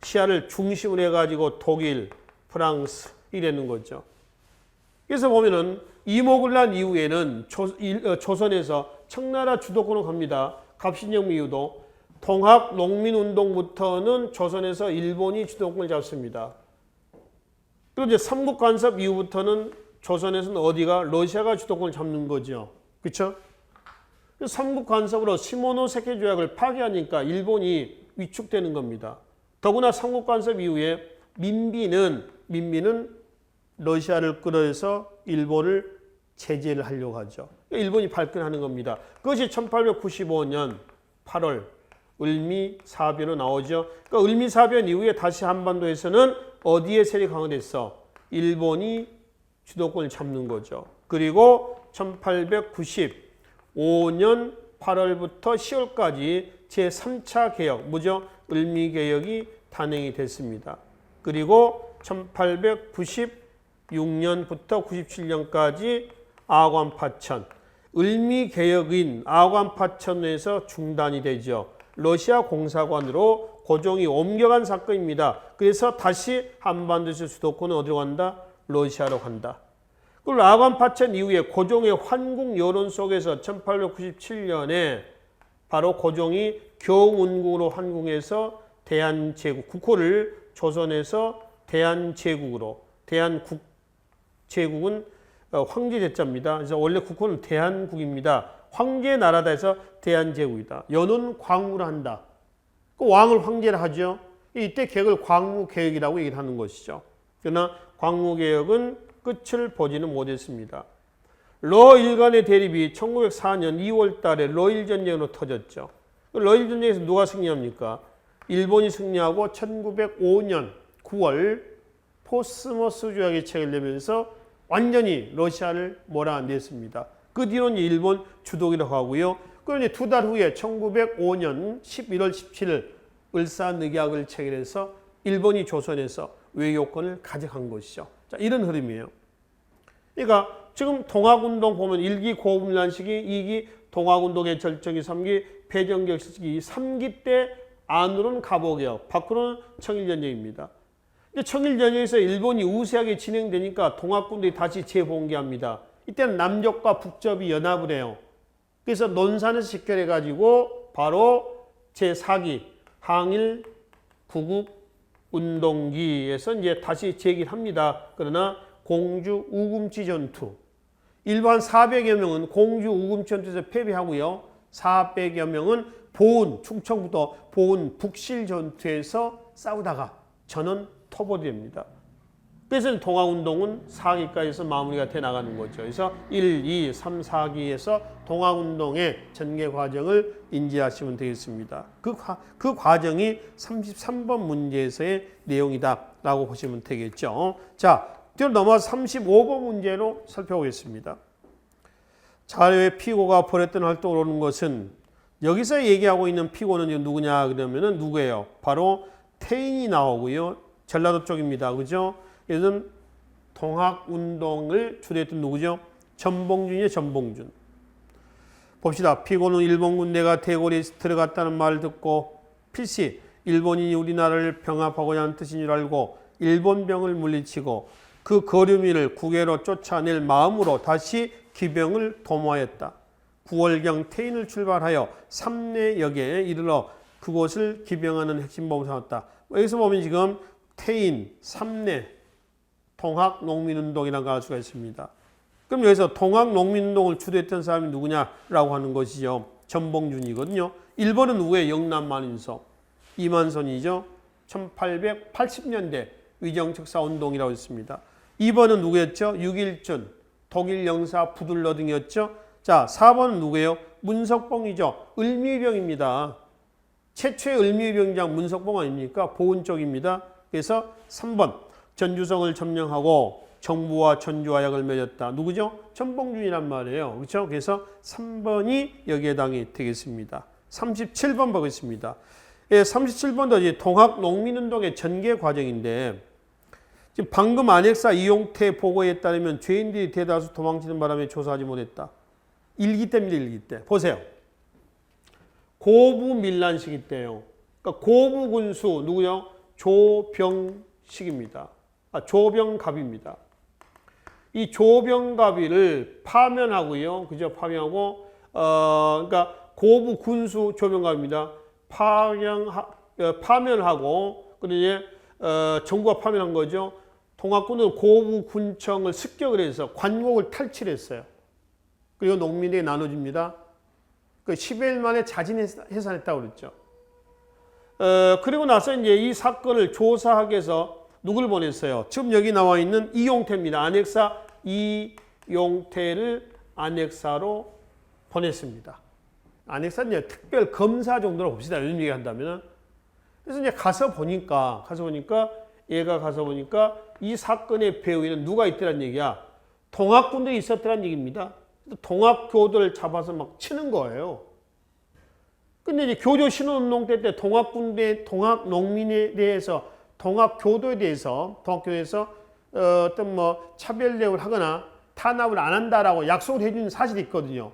러시아를 중심으로 해가지고 독일, 프랑스 이라는 거죠. 그래서 보면은 이목을 난 이후에는 조선에서 청나라 주도권을 갑니다. 갑신정비 이후도 통합 농민운동부터는 조선에서 일본이 주도권을 잡습니다. 그리고 이제 삼국 간섭 이후부터는 조선에서는 어디가 러시아가 주도권을 잡는 거죠. 그렇죠? 삼국 간섭으로 시모노세케 조약을 파기하니까 일본이 위축되는 겁니다. 더구나 삼국 간섭 이후에 민비는 러시아를 끌어서 일본을 제재를 하려고 하죠. 일본이 발끈하는 겁니다. 그것이 1895년 8월 을미사변으로 나오죠. 그러니까 을미사변 이후에 다시 한반도에서는 어디에 세력이 강화됐어? 일본이 주도권을 잡는 거죠. 그리고 1895년 8월부터 10월까지 제3차 개혁, 뭐죠? 을미개혁이 단행이 됐습니다. 그리고 1896년부터 97년까지 아관파천, 을미개혁인 아관파천에서 중단이 되죠. 러시아 공사관으로 고종이 옮겨간 사건입니다. 그래서 다시 한반도에서 주도권은 어디로 간다? 러시아로 간다. 그리고 아관파천 이후에 고종의 환궁 여론 속에서 1897년에 바로 고종이 경운궁으로 환궁해서 대한제국, 국호를 조선에서 대한제국으로, 대한국제국은 황제 제자입니다. 그래서 원래 국호는 대한국입니다. 황제 나라다 해서 대한제국이다. 연운 광무를 한다. 그 왕을 황제를 하죠. 이때 개혁을 광무개혁이라고 얘기를 하는 것이죠. 그러나 광무개혁은 끝을 보지는 못했습니다. 러일간의 대립이 1904년 2월 달에 러일전쟁으로 터졌죠. 러일전쟁에서 누가 승리합니까? 일본이 승리하고 1905년 9월 포스모스 조약이 체결되면서 완전히 러시아를 몰아냈습니다. 그 뒤로는 일본 주도기라고 하고요. 그런데 두 달 후에 1905년 11월 17일 을사늑약을 체결해서 일본이 조선에서 외교권을 가져간 것이죠. 자, 이런 흐름이에요. 그러니까 지금 동학운동 보면 1기 고분란 시기, 2기 동학운동의 절정기, 3기 패전개혁 시기, 3기 때 안으로는 갑오개혁, 밖으로는 청일전쟁입니다. 청일전쟁에서 일본이 우세하게 진행되니까 동학군들이 다시 재봉기합니다. 이때는 남쪽과 북쪽이 연합을 해요. 그래서 논산에서 직결해가지고 바로 제4기 항일 구국운동기에서 이제 다시 재기를 합니다. 그러나 공주 우금치 전투, 일반 400여 명은 공주 우금치 전투에서 패배하고요. 400여 명은 보은, 충청부터 보은 북실 전투에서 싸우다가 전원 토벌됩니다. 그래서 동학운동은 4기까지서 마무리가 돼 나가는 거죠. 그래서 1, 2, 3, 4기에서 동학운동의 전개 과정을 인지하시면 되겠습니다. 그 과정이 33번 문제에서의 내용이다라고 보시면 되겠죠. 자, 뒤로 넘어서 35번 문제로 살펴보겠습니다. 자료의 피고가 벌였던 활동을 오는 것은 여기서 얘기하고 있는 피고는 누구냐 그러면은 누구예요? 바로 태인이 나오고요. 전라도 쪽입니다. 그죠? 얘는 동학운동을 주도했던 누구죠? 전봉준이에요. 전봉준. 봅시다. 피고는 일본 군대가 대궐에 들어갔다는 말을 듣고 필시 일본인이 우리나라를 병합하고자 하는 뜻인 줄 알고 일본 병을 물리치고 그 거류민을 국외로 쫓아낼 마음으로 다시 기병을 도모하였다. 9월경 태인을 출발하여 삼내역에 이르러 그곳을 기병하는 핵심 보험을 삼았다. 여기서 보면 지금 태인, 삼내, 동학농민운동이라고 할 수가 있습니다. 그럼 여기서 동학농민운동을 주도했던 사람이 누구냐라고 하는 것이죠. 전봉준이거든요. 1번은 누구예요? 영남만인서. 이만선이죠. 1880년대 위정척사운동이라고 했습니다. 2번은 누구였죠? 육일준, 독일 영사 부들러 등이었죠. 자, 4번은 누구예요? 문석봉이죠. 을미병입니다. 최초의 을미병장 문석봉 아닙니까? 보은 쪽입니다. 그래서 3번 전주성을 점령하고 정부와 전주와 약을 맺었다. 누구죠? 전봉준이란 말이에요. 그렇죠? 그래서 3번이 여기에 해당이 되겠습니다. 37번 보겠습니다. 예, 37번도 이제 동학농민운동의 전개 과정인데 지금 방금 안핵사 이용태 보고에 따르면 죄인들이 대다수 도망치는 바람에 조사하지 못했다. 1기 때입니다. 1기 때. 보세요. 고부 밀란 시기 때요. 그러니까 고부 군수 누구요? 조병식입니다. 조병갑입니다. 이 조병갑이를 파면하고요. 그죠? 파면하고, 그러니까 고부 군수 조병갑입니다. 파면하고, 그리고 이제, 정부가 파면한 거죠. 동학군은 고부 군청을 습격을 해서 관곡을 탈취했어요. 그리고 농민에게 나눠줍니다. 그 10일 만에 자진 해산했다고 그랬죠. 그리고 나서 이제 이 사건을 조사하기 위해서 누굴 보냈어요? 지금 여기 나와 있는 이용태입니다. 안핵사 이용태를 안핵사로 보냈습니다. 안핵사는 이제 특별 검사 정도로 봅시다. 이런 얘기 한다면. 그래서 이제 가서 보니까 얘가 가서 보니까 이 사건의 배후에는 누가 있더란 얘기야? 동학군들이 있었더란 얘기입니다. 동학교도를 잡아서 막 치는 거예요. 근데 이제 교조 신혼운동 때 동학농민에 대해서 동학교도에 대해서 어떤 뭐 차별 대우를 하거나 탄압을 안 한다라고 약속을 해준 사실이 있거든요.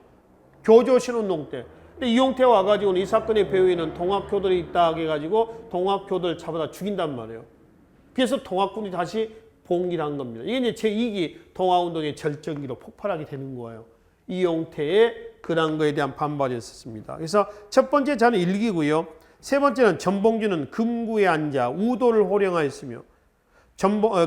교조 신혼운동 때. 근데 이용태 와가지고는 이 사건의 배후에는 동학교도를 있다 해가지고 동학교도를 잡아다 죽인단 말이에요. 그래서 동학군이 다시 봉기를 한 겁니다. 이게 이제 제2기 동학운동의 절정기로 폭발하게 되는 거예요. 이용태의 그런 거에 대한 반발이 있었습니다. 그래서 첫 번째 자는 일기고요. 세 번째는 전봉준은 금구에 앉아 우도를 호령하였으며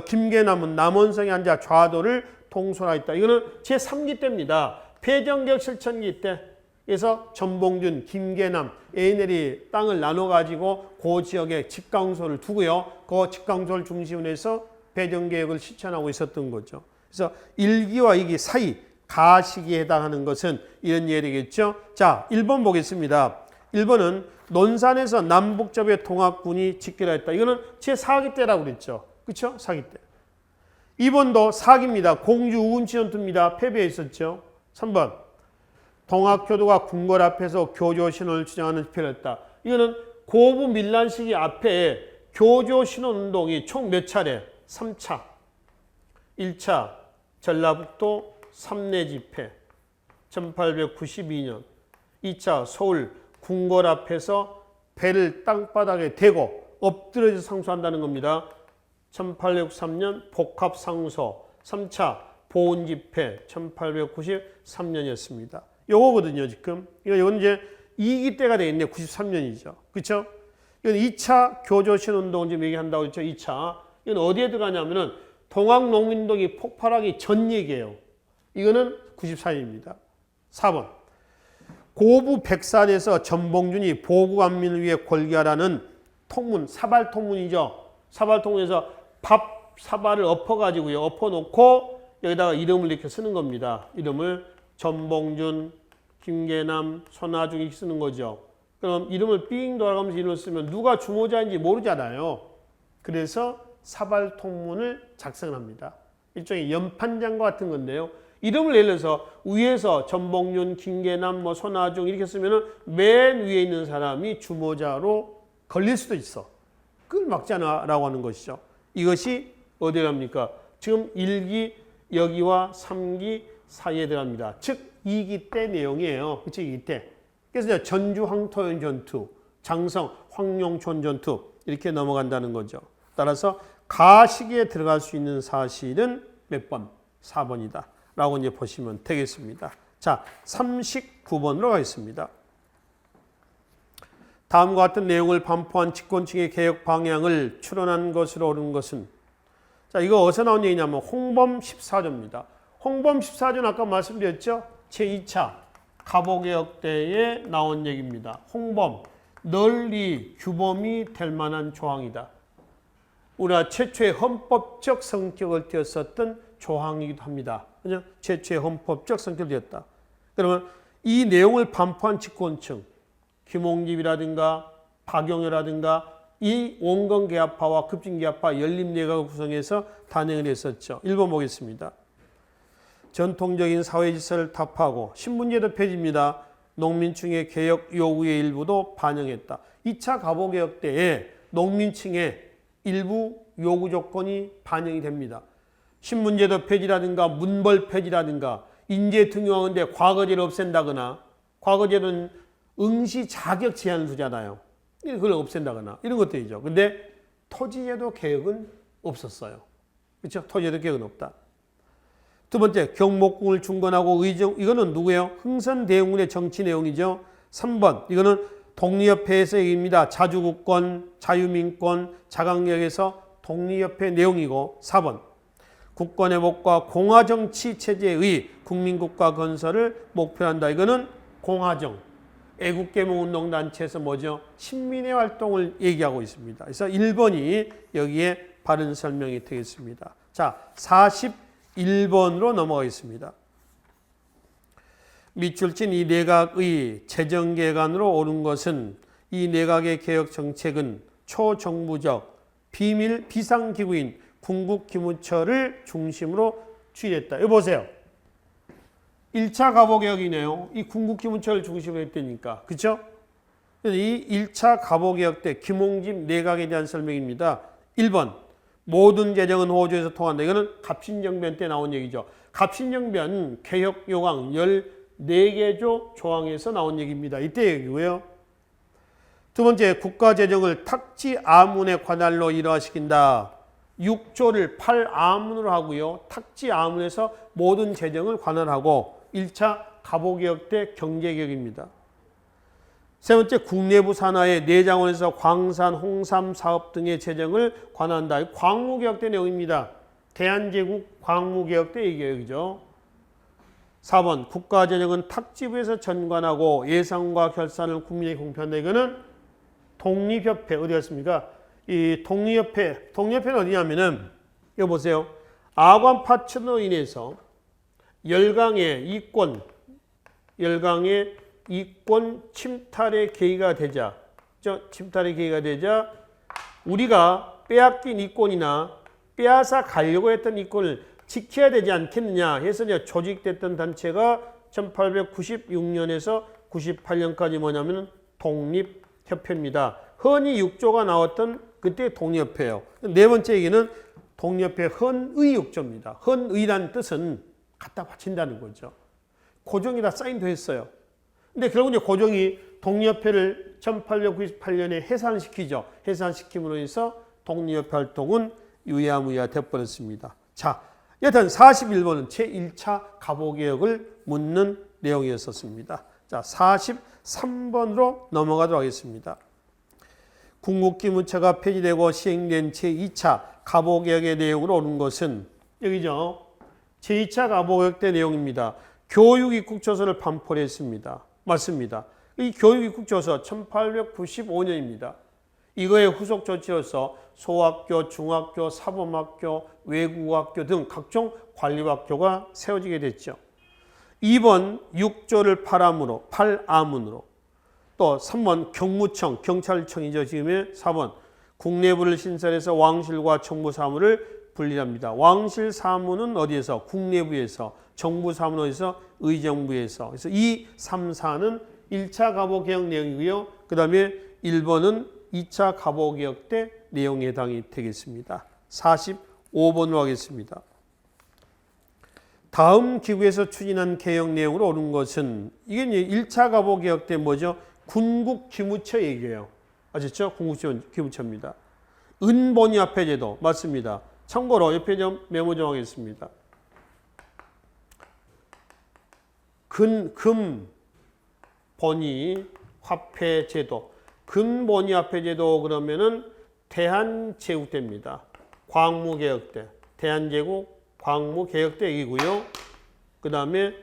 김계남은 남원성에 앉아 좌도를 통솔하였다. 이거는 제3기 때입니다. 폐정개혁 실천기 때. 그래서 전봉준, 김계남, 애인들이 땅을 나눠가지고 그 지역에 집강소를 두고요. 그 집강소를 중심으로 해서 폐정개혁을 실천하고 있었던 거죠. 그래서 1기와 2기 사이 가시기에 해당하는 것은 이런 예되겠죠. 자, 1번 보겠습니다. 1번은 논산에서 남북접의 동학군이 직결하였다. 이거는 제4기 때라고 그랬죠. 그렇죠? 4기 때. 2번도 4기입니다. 공주 우은치 전투입니다. 패배했었죠. 3번 동학교도가 궁궐 앞에서 교조 신원을 주장하는 집회를 했다. 이거는 고부 밀란 시기 앞에 교조 신원 운동이 총 몇 차례? 3차. 1차 전라북도 3내 집회 1892년. 2차 서울 궁궐 앞에서 배를 땅바닥에 대고 엎드려서 상소한다는 겁니다. 1863년 복합상소. 3차 보훈집회 1893년이었습니다. 요거거든요, 지금. 이건 이제 2기 때가 되겠네요. 93년이죠. 그렇죠? 이건 2차 교조신운동 지금 얘기한다고 했죠. 2차. 이건 어디에 들어가냐면은 동학농민운동이 폭발하기 전 얘기예요. 이거는 94년입니다. 4번. 고부 백산에서 전봉준이 보국안민을 위해 골기하라는 통문, 사발통문이죠. 사발통문에서 사발을 엎어가지고요. 엎어놓고 여기다가 이름을 이렇게 쓰는 겁니다. 이름을 전봉준, 김계남, 손아중 이렇게 쓰는 거죠. 그럼 이름을 삥 돌아가면서 이름을 쓰면 누가 주모자인지 모르잖아요. 그래서 사발통문을 작성합니다. 일종의 연판장과 같은 건데요. 이름을 예를 들어서 위에서 전봉준, 김계남, 손아중 이렇게 쓰면은 맨 위에 있는 사람이 주모자로 걸릴 수도 있어. 그걸 막자라고 하는 것이죠. 이것이 어디에 갑니까? 지금 1기 여기와 3기 사이에 들어갑니다. 즉 2기 때 내용이에요. 그렇죠? 2기 때. 그래서 전주 황토현 전투, 장성 황룡촌 전투 이렇게 넘어간다는 거죠. 따라서 가시기에 들어갈 수 있는 사실은 몇 번? 4번이다. 라고 이제 보시면 되겠습니다. 자, 39번으로 가겠습니다. 다음과 같은 내용을 반포한 집권층의 개혁 방향을 추론한 것으로 옳은 것은 자, 이거 어디서 나온 얘기냐면 홍범 14조입니다. 홍범 14조는 아까 말씀드렸죠? 제2차 갑오개혁 때에 나온 얘기입니다. 홍범, 널리 규범이 될 만한 조항이다. 우리나라 최초의 헌법적 성격을 띄었었던 조항이기도 합니다. 그냥 최초의 헌법적 성격을 띄었다. 그러면 이 내용을 반포한 집권층, 김홍집이라든가 박용효라든가 이 원건개합파와 급진개합파 연립내각을 구성해서 단행을 했었죠. 1번 보겠습니다. 전통적인 사회질서를 타파하고 신분제도 폐지입니다. 농민층의 개혁 요구의 일부도 반영했다. 2차 갑오개혁 때에 농민층의 일부 요구 조건이 반영이 됩니다. 신분제도 폐지라든가 문벌 폐지라든가 인재 등용하는데 과거제를 없앤다거나 과거제는 응시 자격 제한을 두잖아요. 그걸 없앤다거나 이런 것들이죠. 근데 토지제도 개혁은 없었어요. 그렇죠? 토지제도 개혁은 없다. 두 번째, 경복궁을 중건하고 의정, 이거는 누구예요? 흥선대원군의 정치 내용이죠. 3번, 이거는 독립협회에서 얘기입니다. 자주국권, 자유민권, 자강력에서 독립협회 내용이고, 4번, 국권회복과 공화정치 체제의 국민국가 건설을 목표로 한다. 이거는 공화정, 애국개몽운동단체에서 뭐죠? 신민의 활동을 얘기하고 있습니다. 그래서 1번이 여기에 바른 설명이 되겠습니다. 자, 41번으로 넘어가겠습니다. 밑줄친 이 내각의 재정개관으로 오른 것은 이 내각의 개혁 정책은 초정부적 비밀 비상기구인 궁극기무처를 중심으로 추진했다. 이거 보세요. 1차 가보개혁이네요. 이 궁극기무처를 중심으로 했다니까. 그렇죠? 이 1차 가보개혁 때 김홍집 내각에 대한 설명입니다. 1번. 모든 재정은 호주에서 통한다. 이거는 갑신정변 때 나온 얘기죠. 갑신정변 개혁 요강 14개조 조항에서 나온 얘기입니다. 이때 얘기고요. 두 번째, 국가재정을 탁지 아문의 관할로 일화시킨다. 6조를 8아문으로 하고요. 탁지 아문에서 모든 재정을 관할하고 1차 가보개혁 때 경제개혁입니다. 세 번째, 국내부 산하의 내장원에서 광산, 홍삼 사업 등의 재정을 관한다. 광무개혁 때 내용입니다. 대한제국 광무개혁 때 이 개혁이죠. 4번, 국가재정은 탁지부에서 전관하고 예산과 결산을 국민에게 공표한다. 이거는 독립협회, 어디 갔습니까? 이 독립협회는 어디냐면은, 이거 보세요. 아관 파천으로 인해서 열강의 이권 침탈의 계기가 되자, 우리가 빼앗긴 이권이나 빼앗아 가려고 했던 이권을 지켜야 되지 않겠느냐 해서 이제 조직됐던 단체가 1896년에서 98년까지 뭐냐면 독립협회입니다. 헌의 6조가 나왔던 그때 독립협회예요. 네 번째 얘기는 독립협회 헌의 6조입니다. 헌의란 뜻은 갖다 바친다는 거죠. 고종이 다 사인도 했어요. 근데 결국 이제 고종이 독립협회를 1898년에 해산시키죠. 해산시킴으로 해서 독립협회 활동은 유야무야 돼버렸습니다. 자, 여튼 41번은 제1차 가보개혁을 묻는 내용이었습니다. 자, 43번으로 넘어가도록 하겠습니다. 궁극기무처가 폐지되고 시행된 제2차 가보개혁의 내용으로 오는 것은 여기죠. 제2차 가보개혁 때 내용입니다. 교육입국조서를 반포를 했습니다. 맞습니다. 이 교육입국조서 1895년입니다. 이거의 후속 조치로서 소학교, 중학교, 사범학교, 외국어학교 등 각종 관리학교가 세워지게 됐죠. 2번 6조를 8아문으로 또 3번 경무청, 경찰청이죠. 지금의 4번 국내부를 신설해서 왕실과 정부 사무를 분리합니다. 왕실 사무는 어디에서? 국내부에서, 정부 사무는 어디서? 의정부에서. 그래서 2, 3, 4는 1차 가보개혁 내용이고요. 그 다음에 1번은 2차 가보개혁 때 내용에 해당이 되겠습니다. 45번으로 하겠습니다. 다음 기구에서 추진한 개혁 내용으로 오는 것은 이게 1차 가보개혁 때 뭐죠? 군국기무처 얘기예요. 아셨죠? 군국기무처입니다. 은본위화폐제도 맞습니다. 참고로 옆에 좀 메모 좀 하겠습니다. 금본위화폐제도. 금본위화폐제도 그러면은 대한제국 때입니다. 광무개혁 때. 대한제국 광무개혁 때 얘기고요. 그 다음에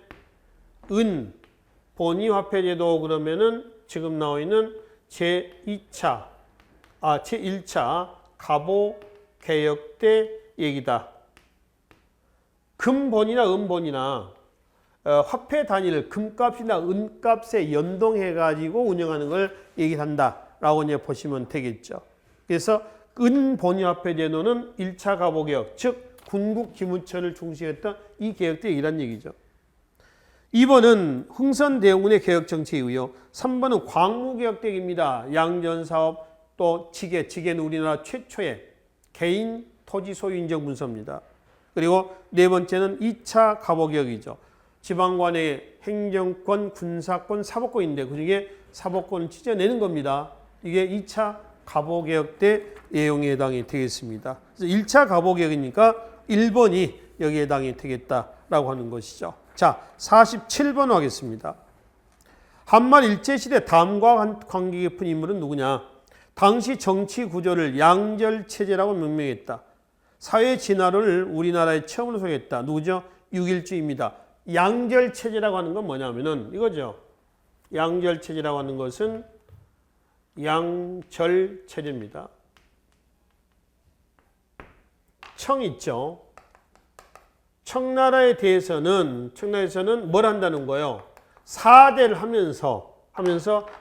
본위화폐제도 그러면은 지금 나와 있는 제1차 가보개혁 때 얘기다. 금본이나 은본이나 화폐 단위를 금값이나 은값에 연동해가지고 운영하는 걸 얘기한다라고 이제 보시면 되겠죠. 그래서 은본위화폐 제도는 1차 가보개혁, 즉 군국기무처를 중시했던 이 개혁 때 얘기란 얘기죠. 2번은 흥선대원군의 개혁 정책이고요. 3번은 광무개혁 때 얘기입니다. 양전사업 또 지게는 우리나라 최초의 개인 토지 소유 인정 문서입니다. 그리고 네 번째는 2차 가보개혁이죠. 지방관의 행정권, 군사권, 사법권인데 그중에 사법권을 찢어내는 겁니다. 이게 2차 가보개혁 때 내용에 해당이 되겠습니다. 그래서 1차 가보개혁이니까 1번이 여기에 해당이 되겠다. 라고 하는 것이죠. 자, 47번 하겠습니다. 한말 일제시대 다음과 관계 깊은 인물은 누구냐? 당시 정치 구조를 양절체제라고 명명했다. 사회 진화를 우리나라에 처음으로 소개했다. 누구죠? 육일주입니다. 양절체제라고 하는 건 뭐냐면은 이거죠. 양절체제라고 하는 것은 양절체제입니다. 청 있죠. 청나라에 대해서는 뭘 한다는 거예요? 사대를 하면서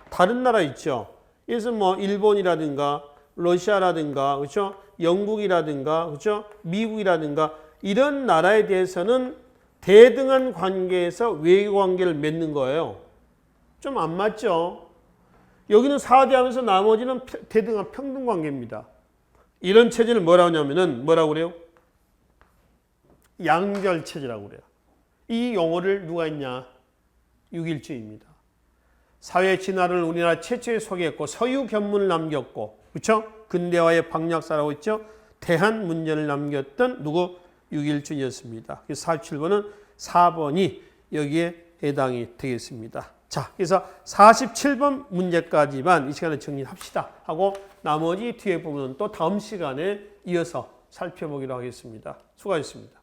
다른 나라 있죠. 그래서 뭐 일본이라든가 러시아라든가 그렇죠? 영국이라든가 그렇죠? 미국이라든가 이런 나라에 대해서는 대등한 관계에서 외교 관계를 맺는 거예요. 좀 안 맞죠? 여기는 사대하면서 나머지는 대등한 평등 관계입니다. 이런 체제를 뭐라고 하냐면은 뭐라고 그래요? 양절 체제라고 그래요. 이 용어를 누가 했냐? 육일주의입니다. 사회 진화를 우리나라 최초에 소개했고 서유 견문을 남겼고 그렇죠? 근대화의 방약사라고 했죠? 대한 문전을 남겼던 누구? 육일주의였습니다. 그래서 47번은 4번이 여기에 해당이 되겠습니다. 자, 그래서 47번 문제까지만 이 시간에 정리합시다 하고 나머지 뒤에 부분은 또 다음 시간에 이어서 살펴보기로 하겠습니다. 수고하셨습니다.